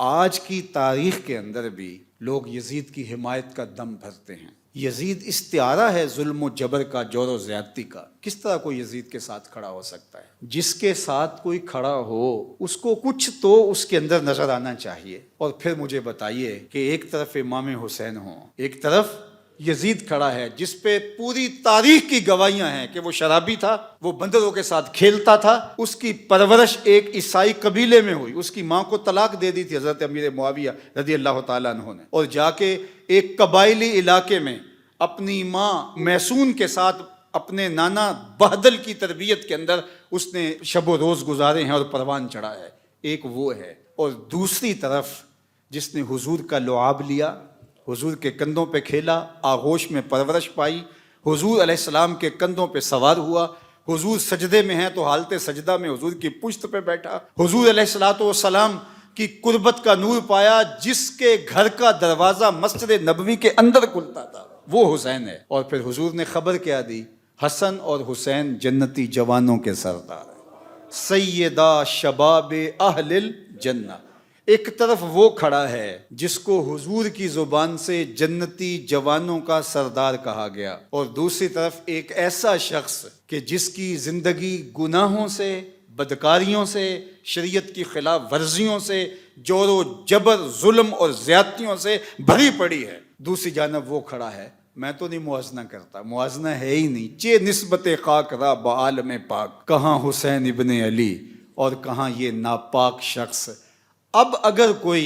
آج کی تاریخ کے اندر بھی لوگ یزید کی حمایت کا دم بھرتے ہیں۔ یزید استعارہ ہے ظلم و جبر کا، جور و زیادتی کا۔ کس طرح کوئی یزید کے ساتھ کھڑا ہو سکتا ہے؟ جس کے ساتھ کوئی کھڑا ہو اس کو کچھ تو اس کے اندر نظر آنا چاہیے۔ اور پھر مجھے بتائیے کہ ایک طرف امام حسین ہوں، ایک طرف یزید کھڑا ہے جس پہ پوری تاریخ کی گواہیاں ہیں کہ وہ شرابی تھا، وہ بندروں کے ساتھ کھیلتا تھا، اس کی پرورش ایک عیسائی قبیلے میں ہوئی، اس کی ماں کو طلاق دے دی تھی حضرت امیر معاویہ رضی اللہ تعالیٰ عنہ نے، اور جا کے ایک قبائلی علاقے میں اپنی ماں میسون کے ساتھ اپنے نانا بہدل کی تربیت کے اندر اس نے شب و روز گزارے ہیں اور پروان چڑھا ہے۔ ایک وہ ہے، اور دوسری طرف جس نے حضور کا لعاب لیا، حضور کے کندھوں پہ کھیلا، آغوش میں پرورش پائی، حضور علیہ السلام کے کندھوں پہ سوار ہوا، حضور سجدے میں ہیں تو حالت سجدہ میں حضور کی پشت پہ بیٹھا، حضور علیہ السلام کی قربت کا نور پایا، جس کے گھر کا دروازہ مسجد نبوی کے اندر کھلتا تھا، وہ حسین ہے۔ اور پھر حضور نے خبر کیا دی؟ حسن اور حسین جنتی جوانوں کے سردار، سیدہ شباب اہل الجنہ۔ ایک طرف وہ کھڑا ہے جس کو حضور کی زبان سے جنتی جوانوں کا سردار کہا گیا، اور دوسری طرف ایک ایسا شخص کہ جس کی زندگی گناہوں سے، بدکاریوں سے، شریعت کی خلاف ورزیوں سے، جور و جبر، ظلم اور زیادتیوں سے بھری پڑی ہے۔ دوسری جانب وہ کھڑا ہے، میں تو نہیں موازنہ کرتا، موازنہ ہے ہی نہیں، چے نسبت خاک را بعالم پاک، کہاں حسین ابن علی اور کہاں یہ ناپاک شخص۔ اب اگر کوئی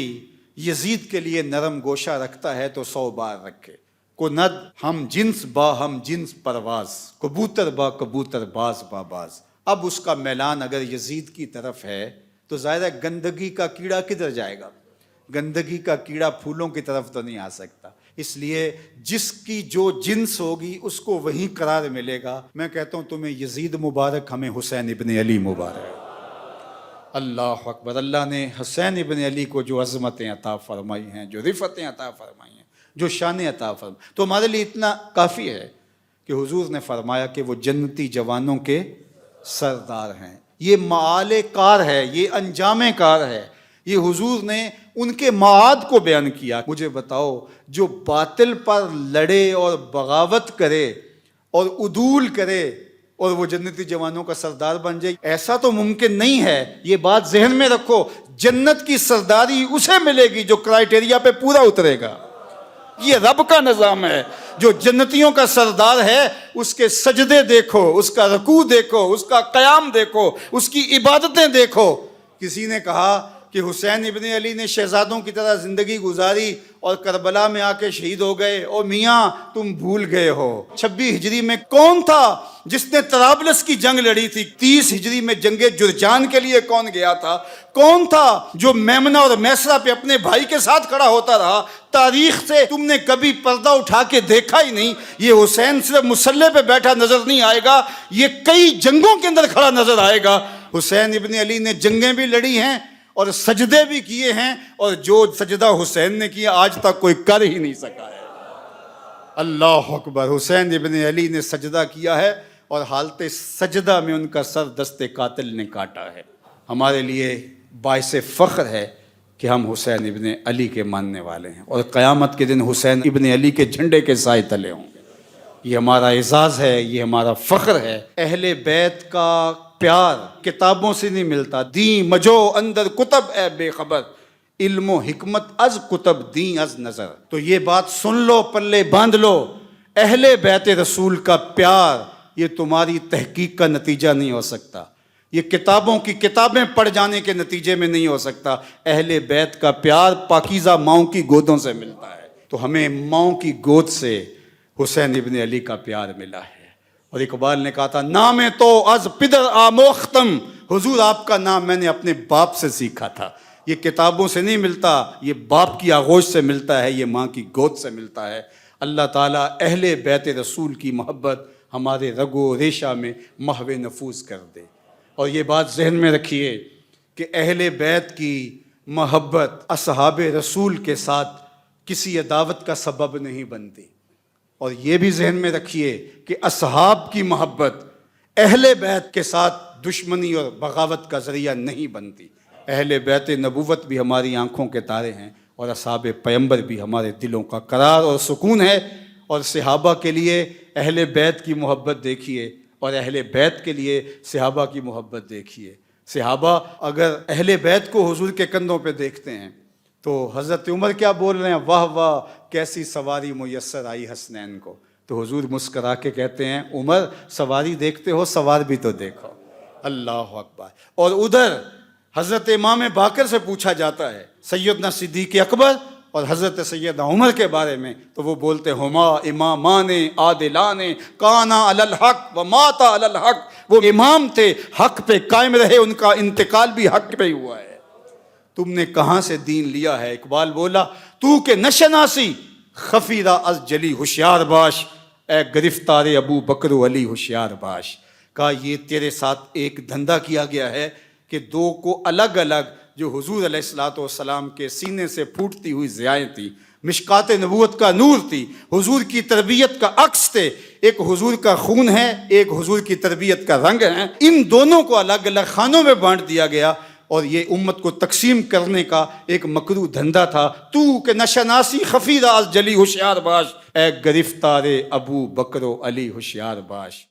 یزید کے لیے نرم گوشہ رکھتا ہے تو 100 بار رکھے۔ کند ہم جنس با ہم جنس پرواز، کبوتر با کبوتر باز با باز۔ اب اس کا میلان اگر یزید کی طرف ہے تو ظاہر ہے گندگی کا کیڑا کدھر جائے گا؟ گندگی کا کیڑا پھولوں کی طرف تو نہیں آ سکتا، اس لیے جس کی جو جنس ہوگی اس کو وہی قرار ملے گا۔ میں کہتا ہوں تمہیں یزید مبارک، ہمیں حسین ابن علی مبارک۔ اللہ اکبر۔ اللہ نے حسین ابن علی کو جو عظمتیں عطا فرمائی ہیں، جو رفعتیں عطا فرمائی ہیں، جو شان عطا فرمائی، تو ہمارے لیے اتنا کافی ہے کہ حضور نے فرمایا کہ وہ جنتی جوانوں کے سردار ہیں۔ یہ معال کار ہے، یہ انجام کار ہے، یہ حضور نے ان کے معاد کو بیان کیا۔ مجھے بتاؤ، جو باطل پر لڑے اور بغاوت کرے اور عدول کرے اور وہ جنتی جوانوں کا سردار بن جائے، ایسا تو ممکن نہیں ہے۔ یہ بات ذہن میں رکھو، جنت کی سرداری اسے ملے گی جو کرائیٹیریا پہ پورا اترے گا۔ یہ رب کا نظام ہے۔ جو جنتیوں کا سردار ہے اس کے سجدے دیکھو، اس کا رکوع دیکھو، اس کا قیام دیکھو، اس کی عبادتیں دیکھو۔ کسی نے کہا کہ حسین ابن علی نے شہزادوں کی طرح زندگی گزاری اور کربلا میں آ کے شہید ہو گئے۔ او میاں تم بھول گئے ہو، 26 ہجری میں کون تھا جس نے طرابلس کی جنگ لڑی تھی؟ 30 ہجری میں جنگ جرجان کے لیے کون گیا تھا؟ کون تھا جو میمنہ اور میسرہ پہ اپنے بھائی کے ساتھ کھڑا ہوتا رہا؟ تاریخ سے تم نے کبھی پردہ اٹھا کے دیکھا ہی نہیں۔ یہ حسین صرف مسلح پہ بیٹھا نظر نہیں آئے گا، یہ کئی جنگوں کے اندر کھڑا نظر آئے گا۔ حسین ابن علی نے جنگیں بھی لڑی ہیں اور سجدے بھی کیے ہیں، اور جو سجدہ حسین نے کیا آج تک کوئی کر ہی نہیں سکا ہے۔ اللہ اکبر۔ حسین ابن علی نے سجدہ کیا ہے اور حالت سجدہ میں ان کا سر دست قاتل نے کاٹا ہے۔ ہمارے لیے باعث فخر ہے کہ ہم حسین ابن علی کے ماننے والے ہیں، اور قیامت کے دن حسین ابن علی کے جھنڈے کے سائے تلے ہوں گے۔ یہ ہمارا اعزاز ہے، یہ ہمارا فخر ہے۔ اہل بیت کا پیار کتابوں سے نہیں ملتا۔ دین مجو اندر کتب اے بے خبر، علم و حکمت از کتب دین از نظر۔ تو یہ بات سن لو، پلے باندھ لو، اہل بیت رسول کا پیار یہ تمہاری تحقیق کا نتیجہ نہیں ہو سکتا، یہ کتابوں کی کتابیں پڑھ جانے کے نتیجے میں نہیں ہو سکتا۔ اہل بیت کا پیار پاکیزہ ماؤں کی گودوں سے ملتا ہے۔ تو ہمیں ماؤں کی گود سے حسین ابن علی کا پیار ملا ہے۔ اور اقبال نے کہا تھا، نام تو از پدر آموختم، حضور آپ کا نام میں نے اپنے باپ سے سیکھا تھا۔ یہ کتابوں سے نہیں ملتا، یہ باپ کی آغوش سے ملتا ہے، یہ ماں کی گود سے ملتا ہے۔ اللہ تعالیٰ اہل بیت رسول کی محبت ہمارے رگ و ریشہ میں محو نفوذ کر دے۔ اور یہ بات ذہن میں رکھیے کہ اہل بیت کی محبت اصحاب رسول کے ساتھ کسی عداوت کا سبب نہیں بنتی، اور یہ بھی ذہن میں رکھیے کہ اصحاب کی محبت اہل بیت کے ساتھ دشمنی اور بغاوت کا ذریعہ نہیں بنتی۔ اہل بیت نبوت بھی ہماری آنکھوں کے تارے ہیں، اور اصحاب پیمبر بھی ہمارے دلوں کا قرار اور سکون ہے۔ اور صحابہ کے لیے اہل بیت کی محبت دیکھیے، اور اہل بیت کے لیے صحابہ کی محبت دیکھیے۔ صحابہ اگر اہل بیت کو حضور کے کندھوں پہ دیکھتے ہیں تو حضرت عمر کیا بول رہے ہیں؟ واہ واہ کیسی سواری میسر آئی حسنین کو۔ تو حضور مسکرا کے کہتے ہیں عمر سواری دیکھتے ہو، سوار بھی تو دیکھو۔ اللہ اکبر۔ اور ادھر حضرت امام باقر سے پوچھا جاتا ہے سیدنا صدیق اکبر اور حضرت سیدنا عمر کے بارے میں، تو وہ بولتے ہما امامان عادلان کانا علی الحق و ماتا علی الحق۔ وہ امام تھے، حق پہ قائم رہے، ان کا انتقال بھی حق پہ ہی ہوا ہے۔ تم نے کہاں سے دین لیا ہے؟ اقبال بولا تو کہ نشناسی خفیرہ از جلی ہوشیار باش، اے گرفتار ابو بکر و علی ہوشیار باش۔ کہا یہ تیرے ساتھ ایک دھندا کیا گیا ہے کہ دو کو الگ الگ، جو حضور علیہ الصلوۃ والسلام کے سینے سے پھوٹتی ہوئی ضیائیں تھیں، مشکات نبوت کا نور تھی، حضور کی تربیت کا عکس تھے، ایک حضور کا خون ہے، ایک حضور کی تربیت کا رنگ ہے، ان دونوں کو الگ الگ خانوں میں بانٹ دیا گیا، اور یہ امت کو تقسیم کرنے کا ایک مکروہ دھندا تھا۔ تو کہ نشناسی خفیرہ از جلی ہوشیار باش، اے گرفتار ابو بکر و علی ہوشیار باش۔